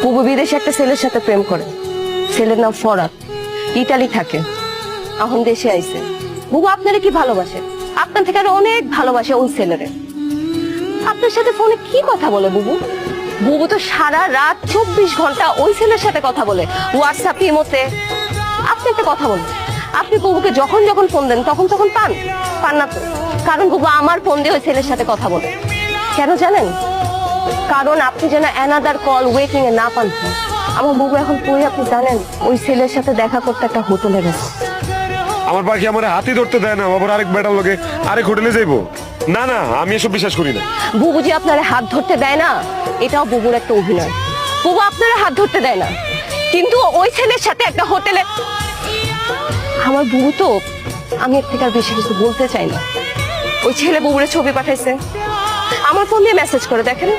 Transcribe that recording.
বুবু বিদেশে একটা ছেলের সাথে প্রেম করে। ছেলের নাম ফরাদ, ইটালি থাকে, এখন দেশে আইছে। বুবু আপনারে কি ভালোবাসে, আপনার থেকে আরো অনেক ভালোবাসে ওই ছেলেরে। আপনার সাথে ফোনে কি কথা বলে বুবু? বুবু তো সারা রাত 24 ঘন্টা ওই ছেলের সাথে কথা বলে, হোয়াটসঅ্যাপ, ইমোতে। আপনি একটা কথা বলুন, আপনি বুবুকে যখন যখন ফোন দেন তখন তখন পান না তো? কারণ বুবু আমার ফোন দিয়ে ওই ছেলের সাথে কথা বলে। কেন জানেন? কারণ আপনি যেন অ্যানাদার কল ওয়েটিং এ না পান। আমার বুবু এখন কই আপনি জানেন? ওই ছেলের সাথে দেখা করতে একটা হোটেলে গেছে। আমার পাখি আমার হাতি ধরতে দেয় না, আবার আরেক বেটার লোকে আরেক হোটেলে যাইবো? না না, আমি এসব বিশ্বাস করি না। বুবু যে আপনার হাত ধরতে দেয় না, এটাও বুবুর একটা অভিনয়। বুবু আপনার হাত ধরতে দেয় না, কিন্তু ওই ছেলের সাথে একটা হোটেলে। আমার বুবু তো, আমি এর থেকে আর বেশি কিছু বলতে চাই না। ওই ছেলে বুবুরে ছবি পাঠাইছে, আমার ফোন দিয়ে মেসেজ করে দেখেন।